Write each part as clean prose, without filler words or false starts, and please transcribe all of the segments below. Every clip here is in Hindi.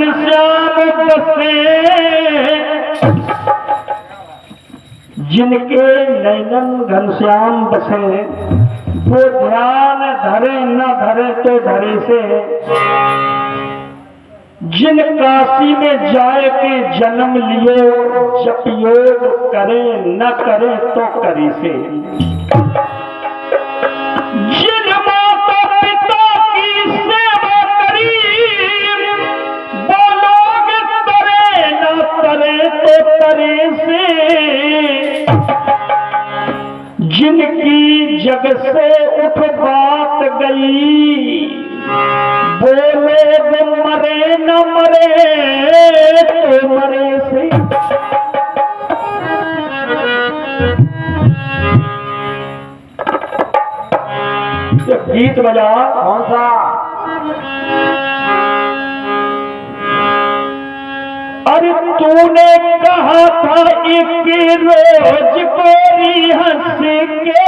श्याम बसे जिनके नैनन घनश्याम बसे, वो ध्यान धरे न धरे तो धरे से, जिन काशी में जाए के जन्म लिए, जप योग करे न करे तो करे से, जिन माता पिता की सेवा करी, वो लोग तरे न तरे तो तरे से, जिनकी जग से उठ बात गई, बोले वो मरे न मरे तो मरे से। गीत बजा कौन सा? अरे तूने कहा था एक रोज कोई हंस के,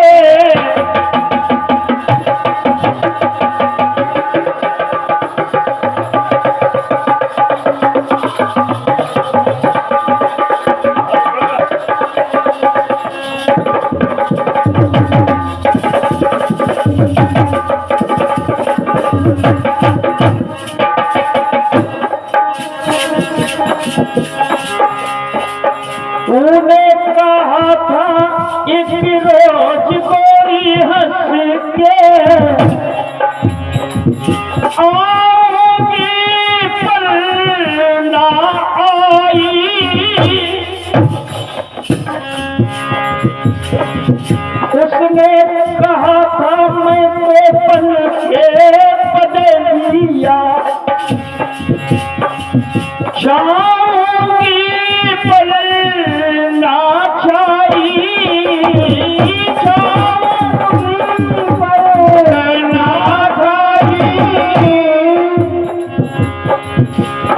तूने कहा था एक रोज कोई हंस के, आओगी पर ना आई, उसने कहा था मैं तो बन के बदलिया, जाऊंगी पर ना चाहिए,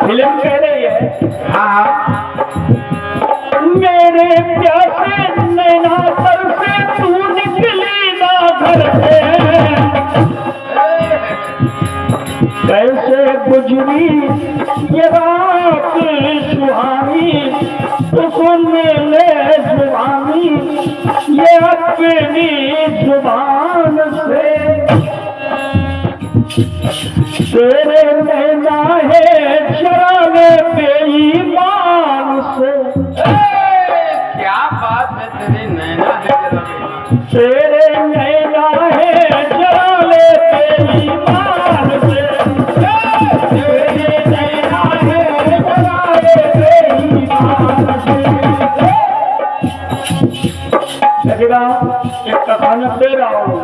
फिल्म कह रही है हाँ, मेरे प्यासे नैना सर से तू निकली ना घर से, कैसे गुजरी ये रात सुहानी, तो सुन ले जुबानी ये अपनी जुबान से, तेरे नैना है शराबे बेईमान से। क्या बात है, तेरे नैना है, तेरे नैना है शराबे बेईमान से, तेरे नैना है शराबे बेईमान से। लगेगा एक कथानक दे रहा हूँ।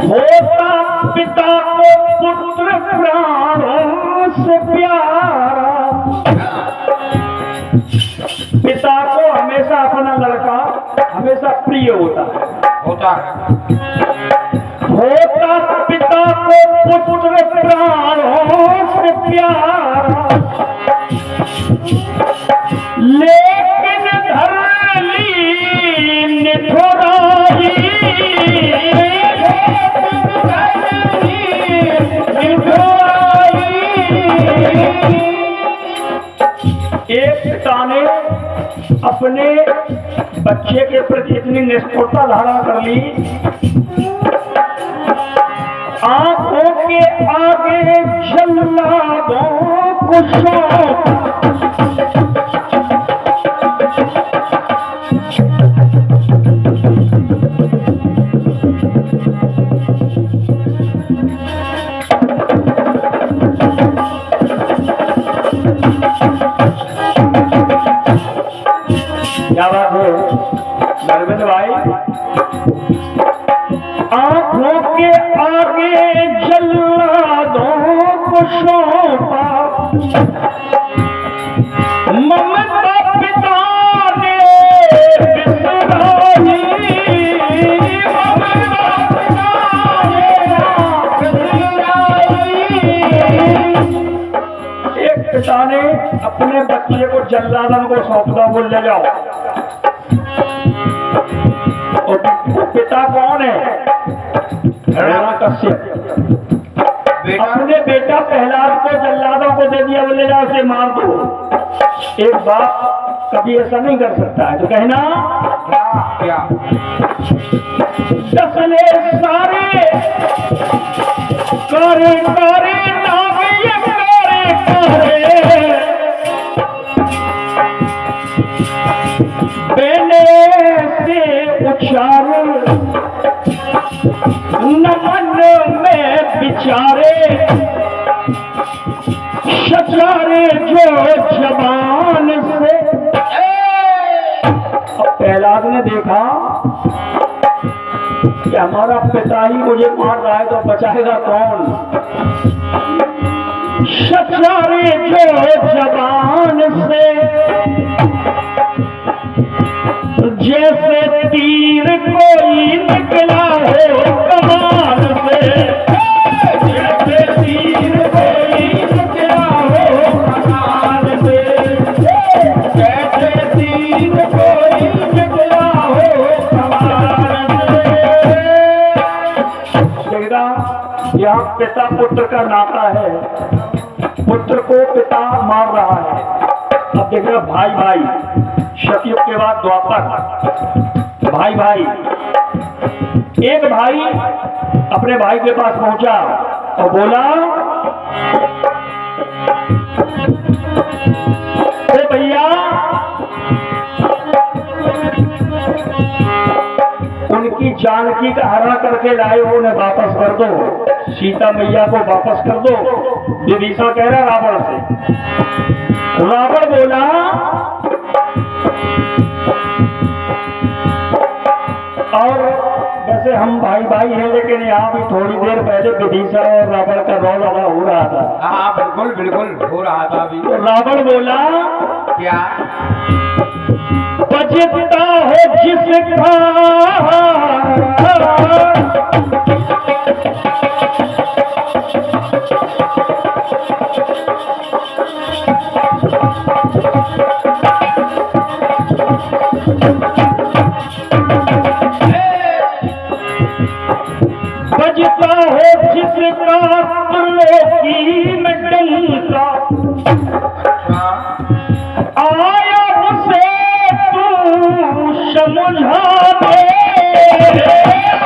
होता पिता को पुत्र प्राणों से प्यारा, पिता को हमेशा अपना लड़का हमेशा प्रिय होता है। होता पिता को पुत्र प्राणों से प्यारा, लेकिन धरली निठुराई, एक पिता ने अपने बच्चे के प्रति इतनी निष्ठुरता धारण कर ली, आंखों के आगे जल्लादों को सौंप, क्या बात है नरविंद भाई? आंखों के आगे जल्लादों को सौंपा, ममता पिता ने बिसराई, एक पिता ने अपने बच्चे को जल्लादन को सौंपा, बोल ले जाओ। और पिता कौन है? हिरण्यकश्यप। बेटा अपने बेटा प्रहलाद को जल्लादों को दे दिया, बोले जाओ उसे मार दो। एक बाप कभी ऐसा नहीं कर सकता है, तो कहना क्या दसने सारे करे करे नाविय करे करे बेने से उचार नमन में बिचारे शचारे जो जबान से। अब प्रहलाद ने देखा कि हमारा पिता ही मुझे मार रहा है, तो बचाएगा कौन। शचारे जो जबान से जैसे तीर कोई निकला हो कमान से, जैसे तीर कोई निकला हो कमान से, जैसे तीर कोई निकला हो कमान से। देखना यहाँ पिता पुत्र का नाता है, पुत्र को पिता मार रहा है। अब देखना भाई भाई, सतयुग के बाद द्वापर, भाई भाई। एक भाई अपने भाई के पास पहुंचा और बोला, अरे भैया उनकी जानकी का हरा करके लाए हो, उन्हें वापस कर दो, सीता मैया को वापस कर दो। विभीषण कह रहा रावण से। रावण बोला, और वैसे हम भाई भाई हैं, लेकिन यहाँ भी थोड़ी देर पहले विभीषण और रावण का रौला हो रहा था। हाँ बिल्कुल बिल्कुल हो रहा था अभी। तो रावण बोला, क्या बजता है जिसका बजता है जिसका त्रिलोकी में डंका, आया उसे तू समझा दे,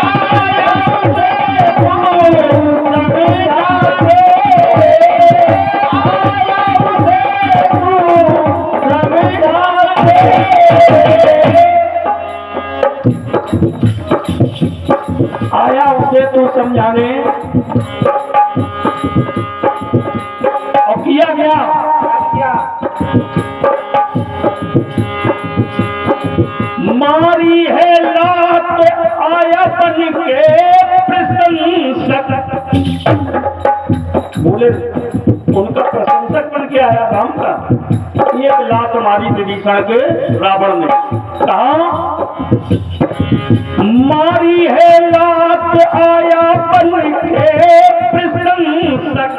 आया उसे तू समझा दे, आया उसे तू समझा दे, आया उसे तू समझाने। और किया क्या, मारी है लात आया बन के प्रशंसक, बोले उनका प्रशंसक बन के आया राम का। एक लात मारी विभीषण के रावण ने, कहा मारी है लात आया बन के प्रशंसक,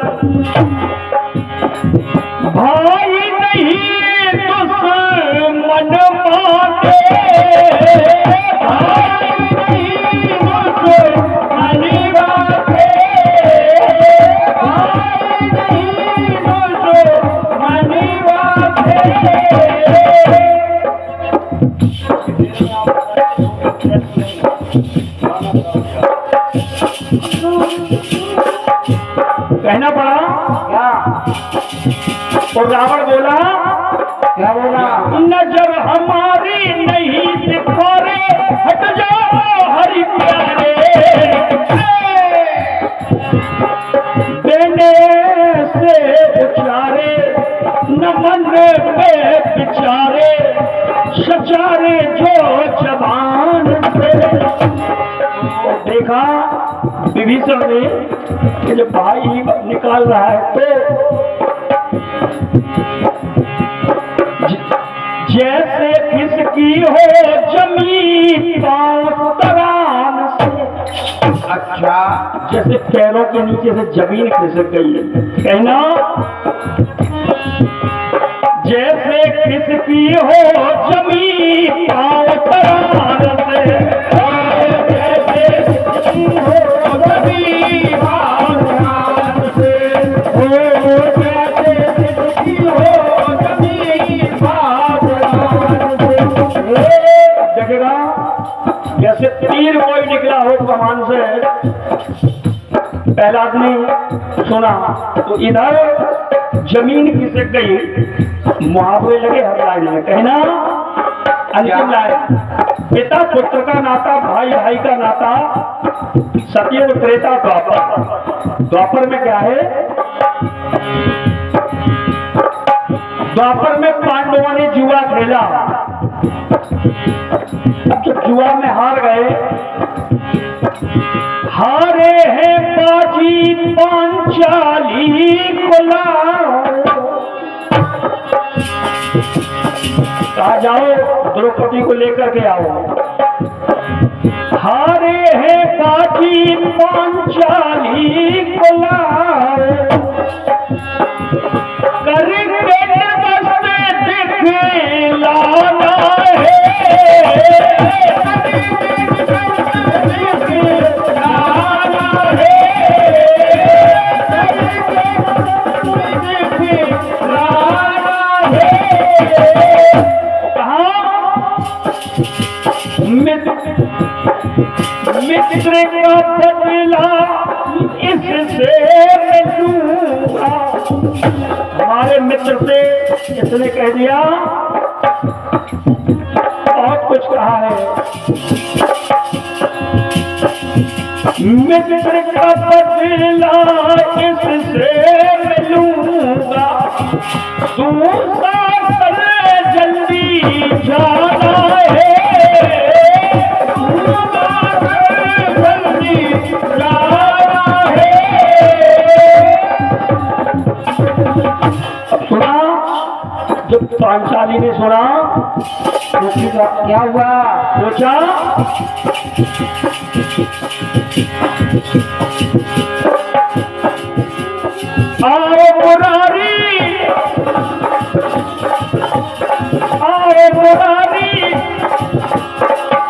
भाई नहीं दुश्मन माने, भाई नहीं दुश्मन माने, भाई नहीं दुश्मन माने। कहना पड़ा क्या। और रावण बोला, क्या बोला, नजर हमारी नहीं दिखारे, हट जाओ हरि प्यारे, देने से उचारे नमन में बिचारे, सचारे जो जबान से। देखा विभीषण ने कि जब भाई निकाल रहा है तो जैसे किसकी हो जमीन पांव तरान से। अच्छा, जैसे पैरों के नीचे से जमीन खिसक गई है। कहना जैसे किसकी हो जमीन पांव तरान से, जैसे किसकी हो जमीन पांव तरान से, पहला आदमी सुना तो इधर जमीन खिसक गई, मुहावरे लगे हर लाइन में, कहना अंतिम लाइन, पिता पुत्र का नाता, भाई भाई का नाता, सतयुग त्रेता द्वापर। द्वापर में क्या है? द्वापर में पांडवों ने जुआ खेला। अब जब जुआ में हार गए, हारे हैं बाजी पांचाली खुला, कहा जाओ द्रौपदी को लेकर के आओ। हारे हैं बाजी पांचाली खुला, करके बसते दिखलाना मित्र का बदला इससे लूंगा। हमारे मित्र से इसने कह दिया, बहुत कुछ कहा है। मित्र का बदला इससे लूंगा, दूसरा जल्दी जाना है, जल्दी जाना है। अब सुना, जब पांचाली ने सुना तो क्या हुआ? सोचा आओ मुरारी, आओ मुरारी,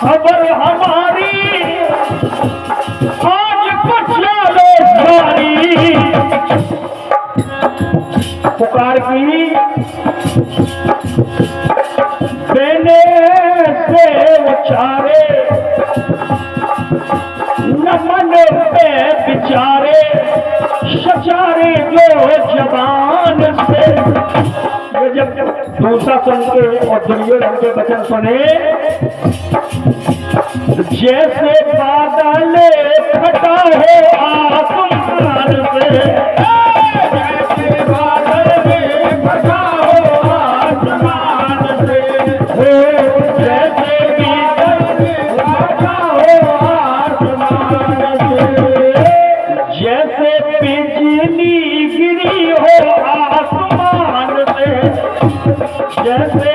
खबर हमारी आज कुछ लो सारी। पुकार की देने से उचारे, नमन पे बिचारे, सचारे जो जबान से। ये जब दूसरा सुन के और दुर्योधन के वचन सुने, जैसे बादल फटा है आसमान से, जैसे बादल फटा हो आसमान से, जैसे बादल फटा हो आसमान से, जैसे बिजली गिरी हो आसमान से, जैसे